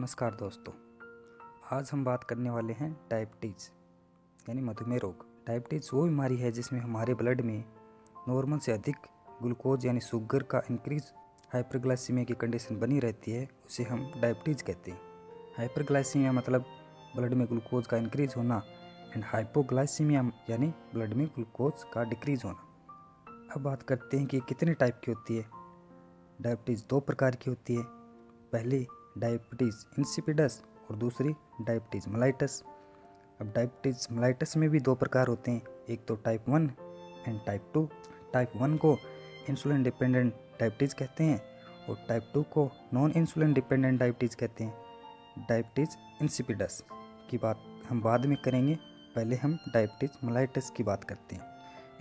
नमस्कार दोस्तों, आज हम बात करने वाले हैं डायबिटीज़ यानी मधुमेह रोग। डायबिटीज़ वो बीमारी है जिसमें हमारे ब्लड में नॉर्मल से अधिक ग्लूकोज यानी शुगर का इंक्रीज हाइपरग्लाइसीमिया की कंडीशन बनी रहती है, उसे हम डायबिटीज़ कहते हैं। हाइपरग्लाइसीमिया मतलब ब्लड में ग्लूकोज का इंक्रीज होना एंड हाइपोग्लाइसीमिया यानी ब्लड में ग्लूकोज का डिक्रीज होना। अब बात करते हैं कि कितने टाइप की होती है। डायबिटीज़ दो प्रकार की होती है, पहली डायबिटीज़ इंसिपिडस और दूसरी डायबिटीज़ मेलाइटस। अब डायबिटीज़ मेलाइटस में भी दो प्रकार होते हैं, एक तो टाइप 1 एंड टाइप 2। टाइप 1 को इंसुलिन डिपेंडेंट डायबिटीज़ कहते हैं और टाइप 2 को नॉन इंसुलिन डिपेंडेंट डायबिटीज़ कहते हैं। डायबिटीज़ इंसिपिडस की बात हम बाद में करेंगे, पहले हम डायबिटीज़ मेलाइटस की बात करते हैं।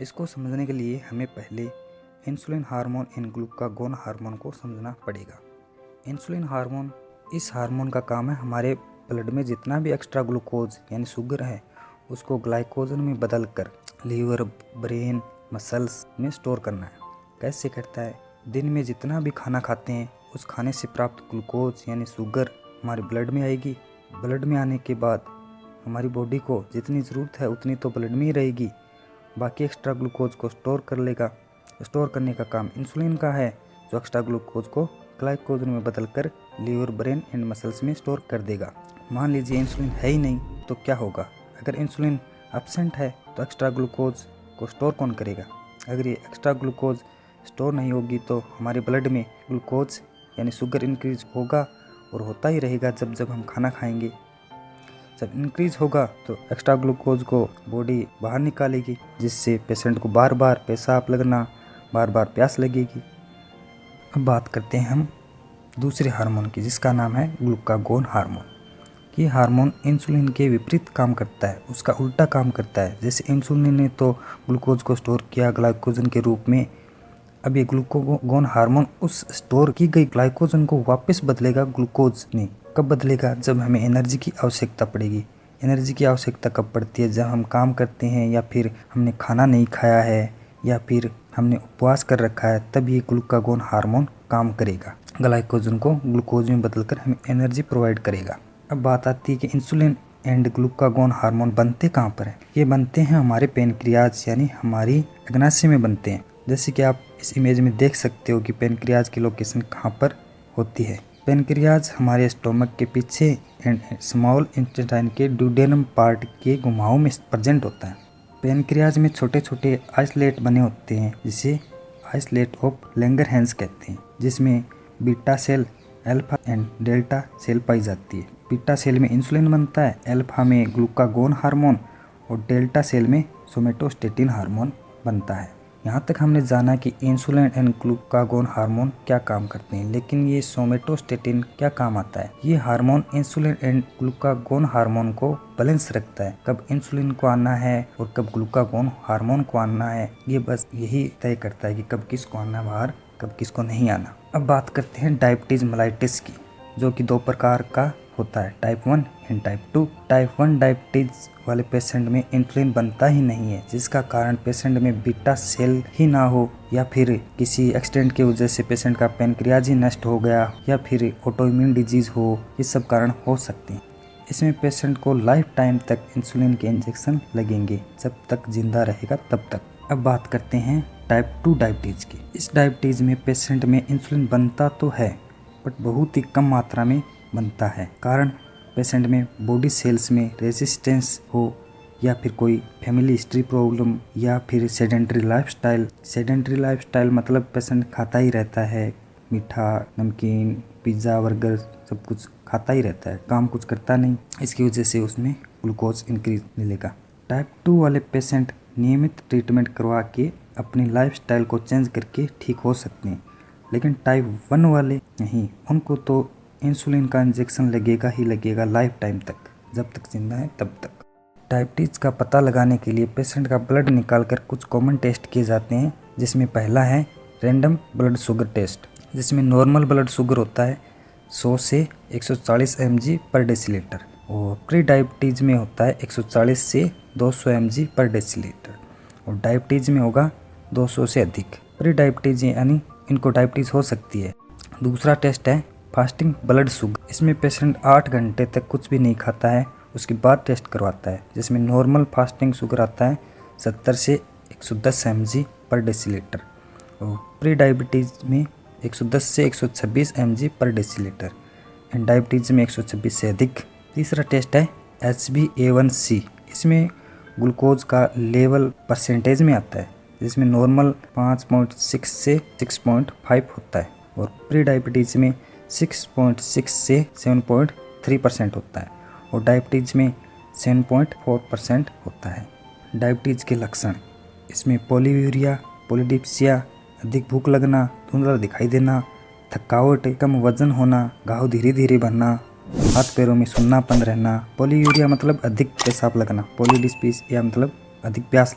इसको समझने के लिए हमें पहले insulin hormone and glucagon hormone को समझना पड़ेगा। इंसुलिन हार्मोन, इस हार्मोन का काम है हमारे ब्लड में जितना भी एक्स्ट्रा ग्लूकोज यानी शुगर है उसको ग्लाइकोजन में बदल कर लीवर, ब्रेन, मसल्स में स्टोर करना है। कैसे करता है? दिन में जितना भी खाना खाते हैं उस खाने से प्राप्त ग्लूकोज यानी शुगर हमारे ब्लड में आएगी। ब्लड में आने के बाद हमारी बॉडी को जितनी ज़रूरत है उतनी तो ब्लड में ही रहेगी, बाकी एक्स्ट्रा ग्लूकोज को स्टोर कर लेगा। स्टोर करने का काम इंसुलिन का है, जो एक्स्ट्रा ग्लूकोज को ग्लाइकोजन में बदलकर लीवर, ब्रेन एंड मसल्स में स्टोर कर देगा। मान लीजिए इंसुलिन है ही नहीं तो क्या होगा? अगर इंसुलिन एब्सेंट है तो एक्स्ट्रा ग्लूकोज को स्टोर कौन करेगा? अगर ये एक्स्ट्रा ग्लूकोज स्टोर नहीं होगी तो हमारे ब्लड में ग्लूकोज यानी शुगर इंक्रीज होगा और होता ही रहेगा। जब जब हम खाना खाएंगे, जब इंक्रीज होगा तो एक्स्ट्रा ग्लूकोज को बॉडी बाहर निकालेगी, जिससे पेशेंट को बार बार पेशाब लगना, बार बार प्यास लगेगी। अब बात करते हैं हम दूसरे हार्मोन की, जिसका नाम है ग्लूकागोन हार्मोन। ये हार्मोन इंसुलिन के विपरीत काम करता है, उसका उल्टा काम करता है। जैसे इंसुलिन ने तो ग्लूकोज को स्टोर किया ग्लाइकोजन के रूप में, अब ये ग्लूकागोन हार्मोन उस स्टोर की गई ग्लाइकोजन को वापस बदलेगा ग्लूकोज में। कब बदलेगा? जब हमें एनर्जी की आवश्यकता पड़ेगी। एनर्जी की आवश्यकता कब पड़ती है? जब हम काम करते हैं या फिर हमने खाना नहीं खाया है या फिर हमने उपवास कर रखा है, तब ये ग्लूकागोन हार्मोन काम करेगा, ग्लाइकोजन को ग्लूकोज में बदलकर हमें एनर्जी प्रोवाइड करेगा। अब बात आती है कि इंसुलिन एंड ग्लूकागोन हार्मोन बनते कहाँ पर हैं? ये बनते हैं हमारे पेनक्रियाज यानी हमारी अग्नाशय में बनते हैं। जैसे कि आप इस इमेज में देख सकते हो कि पेनक्रियाज की लोकेशन कहाँ पर होती है। पेनक्रियाज हमारे स्टोमक के पीछे एंड स्मॉल इंटेस्टाइन के ड्यूडेनम पार्ट के घुमाव में प्रेजेंट होता है। पेनक्रियाज में छोटे छोटे आइसोलेट बने होते हैं, जिसे आइसोलेट ऑफ लैंगरहैंस कहते हैं, जिसमें beta cell, alpha and delta cell पाई जाती है। बीटा सेल में इंसुलिन बनता है, अल्फा में ग्लूकागोन हार्मोन और डेल्टा सेल में सोमेटोस्टेटिन हार्मोन बनता है। यहाँ तक हमने जाना कि इंसुलिन एंड ग्लूकागोन हार्मोन क्या काम करते हैं, लेकिन ये सोमेटोस्टेटिन क्या काम आता है? ये hormone insulin and glucagon hormone को बैलेंस रखता है। कब इंसुलिन को आना है और कब ग्लूकागोन हार्मोन को आना है, ये बस यही तय करता है कि कब किसको आना बाहर, कब किसको नहीं आना। अब बात करते हैं डायबिटीज मेलाइटिस की, जो कि दो प्रकार का होता है, type 1 and type 2। Type 1 diabetes वाले पेशेंट में इंसुलिन बनता ही नहीं है, जिसका कारण पेशेंट में बीटा सेल ही ना हो या फिर किसी एक्सीडेंट की वजह से पेशेंट का पेनक्रियाज ही नष्ट हो गया या फिर ऑटोइम्यून डिजीज हो, ये सब कारण हो सकते हैं। इसमें पेशेंट को लाइफ टाइम तक इंसुलिन के इंजेक्शन लगेंगे, जब तक जिंदा रहेगा तब तक। अब बात करते हैं टाइप 2 डायबिटीज की। इस डायबिटीज में पेशेंट में इंसुलिन बनता तो है बट बहुत ही कम मात्रा में बनता है। कारण पेशेंट में बॉडी सेल्स में रेजिस्टेंस हो या फिर कोई फैमिली हिस्ट्री प्रॉब्लम या फिर सेडेंटरी लाइफस्टाइल। सेडेंटरी लाइफस्टाइल मतलब पेशेंट खाता ही रहता है, मीठा, नमकीन, पिज़्ज़ा, बर्गर सब कुछ खाता ही रहता है, काम कुछ करता नहीं, इसकी वजह से उसमें ग्लूकोज इंक्रीज मिलेगा। टाइप 2 वाले पेशेंट नियमित ट्रीटमेंट करवा के अपनी लाइफस्टाइल को चेंज करके ठीक हो सकते हैं, लेकिन टाइप 1 वाले नहीं, उनको तो इंसुलिन का इंजेक्शन लगेगा ही लगेगा लाइफ टाइम तक, जब तक जिंदा है तब तक। डायबिटीज़ का पता लगाने के लिए पेशेंट का ब्लड निकालकर कुछ कॉमन टेस्ट किए जाते हैं, जिसमें पहला है रैंडम ब्लड शुगर टेस्ट, जिसमें नॉर्मल ब्लड शुगर होता है 100 से 140 mg पर डेसीलीटर और प्री डायबिटीज़ में होता है 140 से 200 mg पर डेसीलीटर और डायबिटीज़ में होगा 200 से अधिक। प्री डायबिटीज़ यानी इनको डायबिटीज़ हो सकती है। दूसरा टेस्ट है फास्टिंग ब्लड शुगर, इसमें पेशेंट 8 घंटे तक कुछ भी नहीं खाता है, उसके बाद टेस्ट करवाता है, जिसमें नॉर्मल फास्टिंग शुगर आता है 70 से 110 mg पर डेसीलीटर और प्री डायबिटीज़ में 110 से 126 mg पर डेसीलीटर एंड डायबिटीज़ में 126 से अधिक। तीसरा टेस्ट है HbA1c, इसमें ग्लूकोज का लेवल परसेंटेज में आता है, जिसमें नॉर्मल 5.6 से 6.5 होता है और प्री डायबिटीज़ में 6.6 से 7.3% होता है और डायबिटीज़ में 7.4% होता है। डायबिटीज़ के लक्षण, इसमें पॉलीयूरिया, पॉलीडिप्सिया, अधिक भूख लगना, धुंधला दिखाई देना, थकावट, कम वजन होना, घाव धीरे धीरे भरना, हाथ पैरों में सुन्नापन रहना। पॉलीयूरिया मतलब अधिक पेशाब लगना, पॉलीडिप्सिया मतलब अधिक प्यास